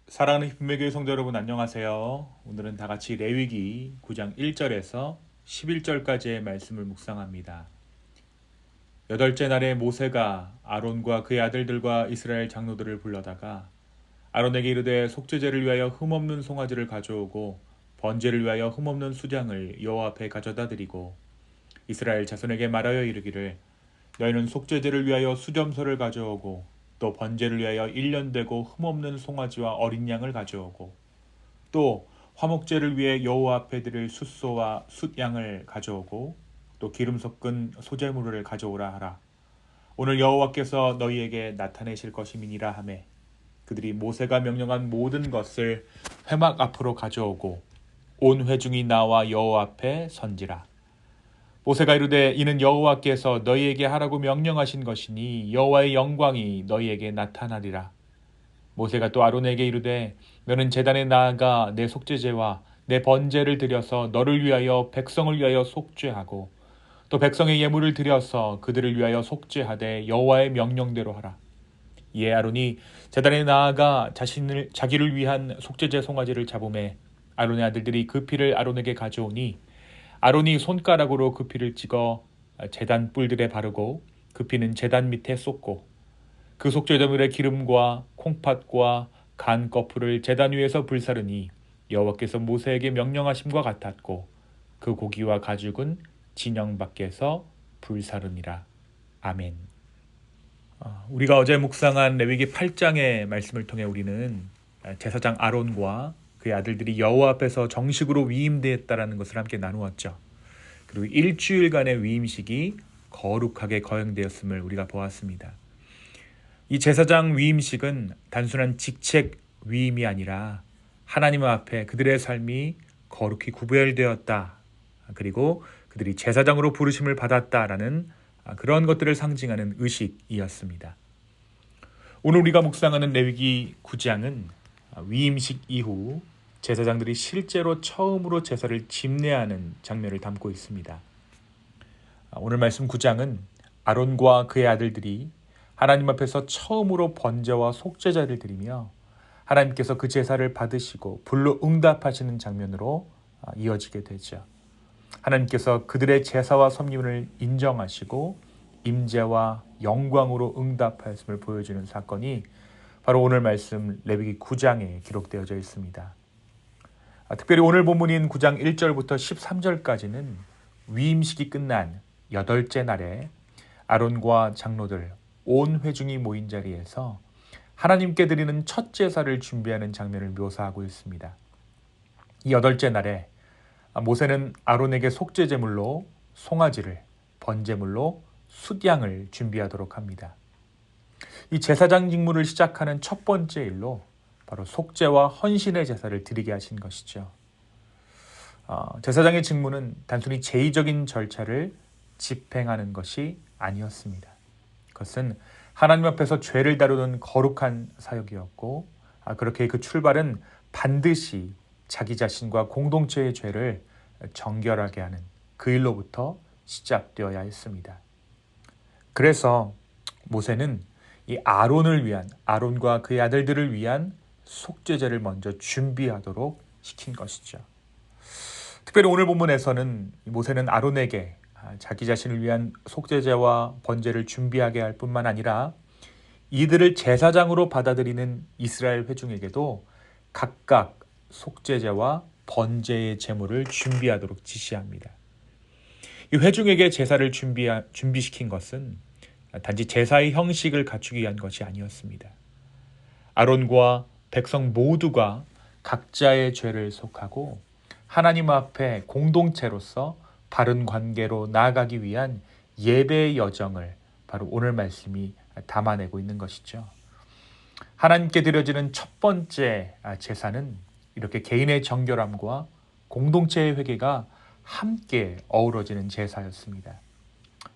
사랑하는 힘매교회 성도 여러분 안녕하세요. 오늘은 다 같이 레위기 9장 1절에서 11절까지의 말씀을 묵상합니다. 여덟째 날에 모세가 아론과 그의 아들들과 이스라엘 장로들을 불러다가 아론에게 이르되 속죄제를 위하여 흠없는 송아지를 가져오고 번제를 위하여 흠없는 수장을 여호와 앞에 가져다 드리고 이스라엘 자손에게 말하여 이르기를 너희는 속죄제를 위하여 수점소를 가져오고 또 번제를 위하여 1년 되고 흠없는 송아지와 어린 양을 가져오고 또 화목제를 위해 여호와 앞에 드릴 숫소와 숫양을 가져오고 또 기름 섞은 소제물을 가져오라 하라. 오늘 여호와께서 너희에게 나타내실 것임이니라 하매 그들이 모세가 명령한 모든 것을 회막 앞으로 가져오고 온 회중이 나와 여호와 앞에 선지라. 모세가 이르되 이는 여호와께서 너희에게 하라고 명령하신 것이니 여호와의 영광이 너희에게 나타나리라. 모세가 또 아론에게 이르되 너는 제단에 나아가 내 속죄제와 내 번제를 드려서 너를 위하여 백성을 위하여 속죄하고 또 백성의 예물을 드려서 그들을 위하여 속죄하되 여호와의 명령대로 하라. 이에 아론이 제단에 나아가 자기를 위한 속죄제 송아지를 잡음에 아론의 아들들이 그 피를 아론에게 가져오니 아론이 손가락으로 그 피를 찍어 제단 뿔들에 바르고 그 피는 제단 밑에 쏟고 그 속죄제물의 기름과 콩팥과 간 거풀을 제단 위에서 불사르니 여호와께서 모세에게 명령하심과 같았고 그 고기와 가죽은 진영 밖에서 불사르니라. 아멘. 우리가 어제 묵상한 레위기 8장의 말씀을 통해 우리는 제사장 아론과 그의 아들들이 여호와 앞에서 정식으로 위임되었다라는 것을 함께 나누었죠. 그리고 일주일간의 위임식이 거룩하게 거행되었음을 우리가 보았습니다. 이 제사장 위임식은 단순한 직책 위임이 아니라 하나님 앞에 그들의 삶이 거룩히 구별되었다. 그리고 그들이 제사장으로 부르심을 받았다라는 그런 것들을 상징하는 의식이었습니다. 오늘 우리가 묵상하는 레위기 9장은 위임식 이후 제사장들이 실제로 처음으로 제사를 집례하는 장면을 담고 있습니다. 오늘 말씀 9장은 아론과 그의 아들들이 하나님 앞에서 처음으로 번제와 속죄제를 드리며 하나님께서 그 제사를 받으시고 불로 응답하시는 장면으로 이어지게 되죠. 하나님께서 그들의 제사와 섬김을 인정하시고 임재와 영광으로 응답하였음을 보여주는 사건이 바로 오늘 말씀 레위기 9장에 기록되어져 있습니다. 특별히 오늘 본문인 9장 1절부터 13절까지는 위임식이 끝난 여덟째 날에 아론과 장로들 온 회중이 모인 자리에서 하나님께 드리는 첫 제사를 준비하는 장면을 묘사하고 있습니다. 이 여덟째 날에 모세는 아론에게 속죄제물로 송아지를, 번제물로 숫양을 준비하도록 합니다. 이 제사장 직무를 시작하는 첫 번째 일로 바로 속죄와 헌신의 제사를 드리게 하신 것이죠. 제사장의 직무는 단순히 제의적인 절차를 집행하는 것이 아니었습니다. 그것은 하나님 앞에서 죄를 다루는 거룩한 사역이었고 그렇게 그 출발은 반드시 자기 자신과 공동체의 죄를 정결하게 하는 그 일로부터 시작되어야 했습니다. 그래서 모세는 이 아론과 그의 아들들을 위한 속죄제를 먼저 준비하도록 시킨 것이죠. 특별히 오늘 본문에서는 모세는 아론에게 자기 자신을 위한 속죄제와 번제를 준비하게 할 뿐만 아니라 이들을 제사장으로 받아들이는 이스라엘 회중에게도 각각 속죄제와 번제의 제물을 준비하도록 지시합니다. 이 회중에게 제사를 준비시킨 것은 단지 제사의 형식을 갖추기 위한 것이 아니었습니다. 아론과 백성 모두가 각자의 죄를 속하고 하나님 앞에 공동체로서 바른 관계로 나아가기 위한 예배의 여정을 바로 오늘 말씀이 담아내고 있는 것이죠. 하나님께 드려지는 첫 번째 제사는 이렇게 개인의 정결함과 공동체의 회개가 함께 어우러지는 제사였습니다.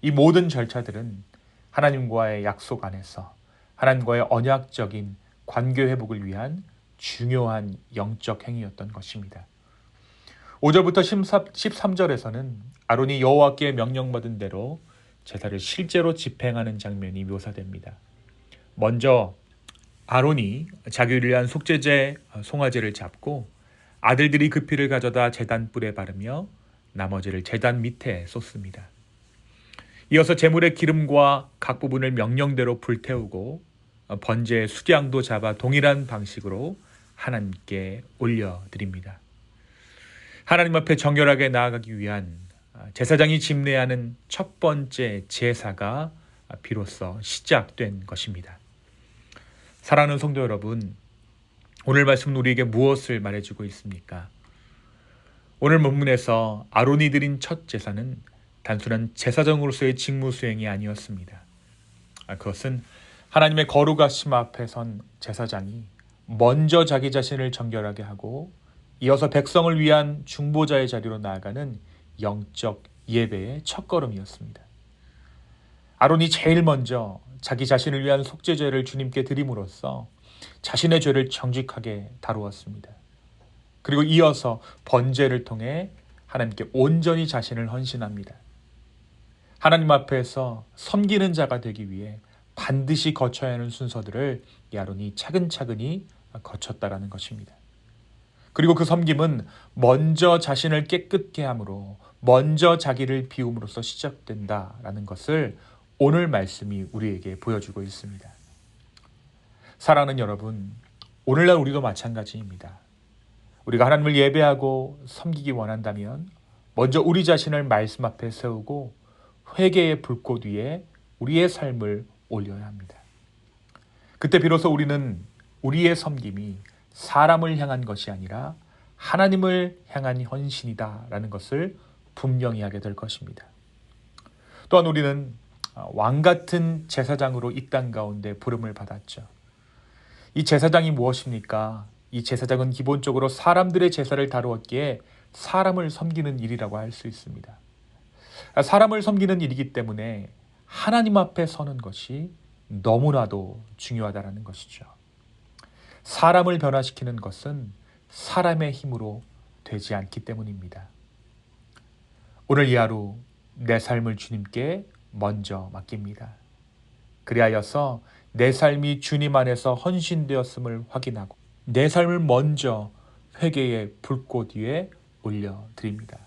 이 모든 절차들은 하나님과의 약속 안에서 하나님과의 언약적인 관계 회복을 위한 중요한 영적 행위였던 것입니다. 5절부터 13절에서는 아론이 여호와께 명령받은 대로 제사를 실제로 집행하는 장면이 묘사됩니다. 먼저 아론이 자기를 위한 속죄제 송아지를 잡고 아들들이 그 피를 가져다 제단 뿔에 바르며 나머지를 제단 밑에 쏟습니다. 이어서 제물의 기름과 각 부분을 명령대로 불태우고 번제의 수량도 잡아 동일한 방식으로 하나님께 올려드립니다. 하나님 앞에 정결하게 나아가기 위한 제사장이 집례하는 첫 번째 제사가 비로소 시작된 것입니다. 사랑하는 성도 여러분, 오늘 말씀은 우리에게 무엇을 말해주고 있습니까? 오늘 본문에서 아론이 드린 첫 제사는 단순한 제사장으로서의 직무 수행이 아니었습니다. 그것은 하나님의 거룩하심 앞에 선 제사장이 먼저 자기 자신을 정결하게 하고 이어서 백성을 위한 중보자의 자리로 나아가는 영적 예배의 첫걸음이었습니다. 아론이 제일 먼저 자기 자신을 위한 속죄제를 주님께 드림으로써 자신의 죄를 정직하게 다루었습니다. 그리고 이어서 번제를 통해 하나님께 온전히 자신을 헌신합니다. 하나님 앞에서 섬기는 자가 되기 위해 반드시 거쳐야 하는 순서들을 아론이 차근차근히 거쳤다라는 것입니다. 그리고 그 섬김은 먼저 자신을 깨끗게 함으로 먼저 자기를 비움으로써 시작된다라는 것을 오늘 말씀이 우리에게 보여주고 있습니다. 사랑하는 여러분, 오늘날 우리도 마찬가지입니다. 우리가 하나님을 예배하고 섬기기 원한다면 먼저 우리 자신을 말씀 앞에 세우고 회개의 불꽃 위에 우리의 삶을 올려야 합니다. 그때 비로소 우리는 우리의 섬김이 사람을 향한 것이 아니라 하나님을 향한 헌신이다라는 것을 분명히 하게 될 것입니다. 또한 우리는 왕같은 제사장으로 이 땅 가운데 부름을 받았죠. 이 제사장이 무엇입니까? 이 제사장은 기본적으로 사람들의 제사를 다루었기에 사람을 섬기는 일이라고 할 수 있습니다. 사람을 섬기는 일이기 때문에 하나님 앞에 서는 것이 너무나도 중요하다는 것이죠. 사람을 변화시키는 것은 사람의 힘으로 되지 않기 때문입니다. 오늘 이 하루 내 삶을 주님께 먼저 맡깁니다. 그리하여서 내 삶이 주님 안에서 헌신되었음을 확인하고 내 삶을 먼저 회개의 불꽃 위에 올려드립니다.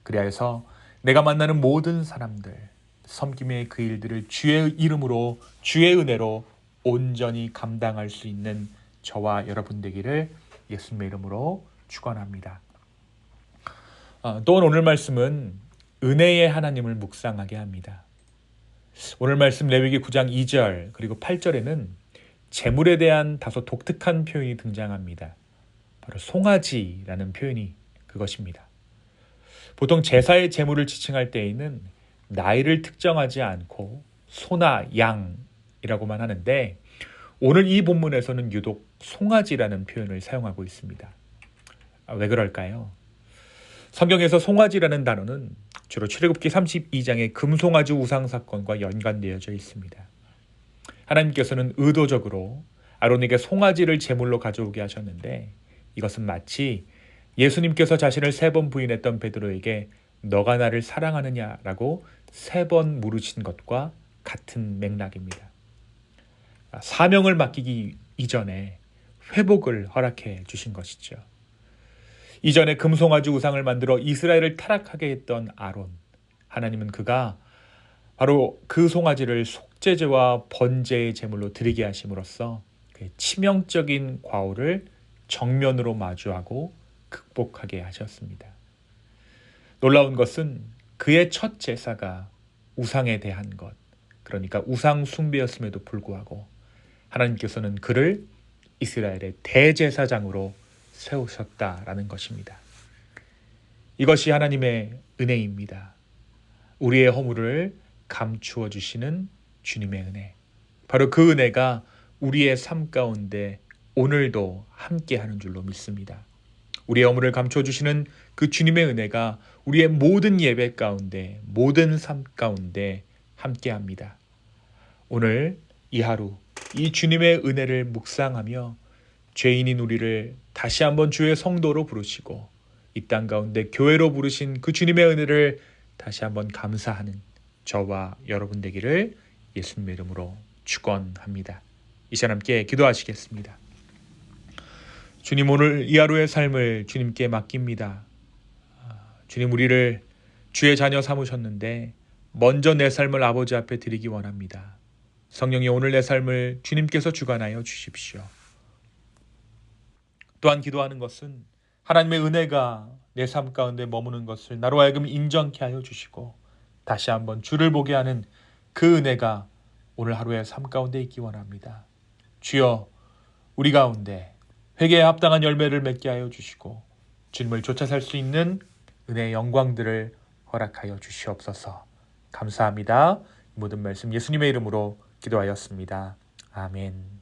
그리하여서 내가 만나는 모든 사람들, 섬김의 그 일들을 주의 이름으로 주의 은혜로 온전히 감당할 수 있는 저와 여러분 되기를 예수님의 이름으로 축원합니다. 또한 오늘 말씀은 은혜의 하나님을 묵상하게 합니다. 오늘 말씀 레위기 9장 2절 그리고 8절에는 제물에 대한 다소 독특한 표현이 등장합니다. 바로 송아지라는 표현이 그것입니다. 보통 제사의 제물을 지칭할 때에는 나이를 특정하지 않고 소나 양이라고만 하는데 오늘 이 본문에서는 유독 송아지라는 표현을 사용하고 있습니다. 왜 그럴까요? 성경에서 송아지라는 단어는 주로 출애굽기 32장의 금송아지 우상 사건과 연관되어져 있습니다. 하나님께서는 의도적으로 아론에게 송아지를 제물로 가져오게 하셨는데 이것은 마치 예수님께서 자신을 3번 부인했던 베드로에게 너가 나를 사랑하느냐라고 3번 물으신 것과 같은 맥락입니다. 사명을 맡기기 이전에 회복을 허락해 주신 것이죠. 이전에 금송아지 우상을 만들어 이스라엘을 타락하게 했던 아론, 하나님은 그가 바로 그 송아지를 속죄제와 번제의 제물로 드리게 하심으로써 그의 치명적인 과오를 정면으로 마주하고 극복하게 하셨습니다. 놀라운 것은 그의 첫 제사가 우상에 대한 것, 그러니까 우상 숭배였음에도 불구하고 하나님께서는 그를 이스라엘의 대제사장으로 세우셨다라는 것입니다. 이것이 하나님의 은혜입니다. 우리의 허물을 감추어 주시는 주님의 은혜. 바로 그 은혜가 우리의 삶 가운데 오늘도 함께하는 줄로 믿습니다. 우리의 허물을 감추어 주시는 그 주님의 은혜가 우리의 모든 예배 가운데, 모든 삶 가운데 함께합니다. 오늘 이 하루 이 주님의 은혜를 묵상하며 죄인인 우리를 다시 한번 주의 성도로 부르시고 이 땅 가운데 교회로 부르신 그 주님의 은혜를 다시 한번 감사하는 저와 여러분 되기를 예수님의 이름으로 축원합니다. 이 시간 함께 기도하시겠습니다. 주님, 오늘 이 하루의 삶을 주님께 맡깁니다. 주님, 우리를 주의 자녀 삼으셨는데 먼저 내 삶을 아버지 앞에 드리기 원합니다. 성령이 오늘 내 삶을 주님께서 주관하여 주십시오. 또한 기도하는 것은 하나님의 은혜가 내 삶 가운데 머무는 것을 나로 하여금 인정케 하여 주시고 다시 한번 주를 보게 하는 그 은혜가 오늘 하루의 삶 가운데 있기 원합니다. 주여, 우리 가운데 회개에 합당한 열매를 맺게 하여 주시고 주님을 쫓아 살 수 있는 은혜의 영광들을 허락하여 주시옵소서. 감사합니다. 모든 말씀 예수님의 이름으로 기도하였습니다. 아멘.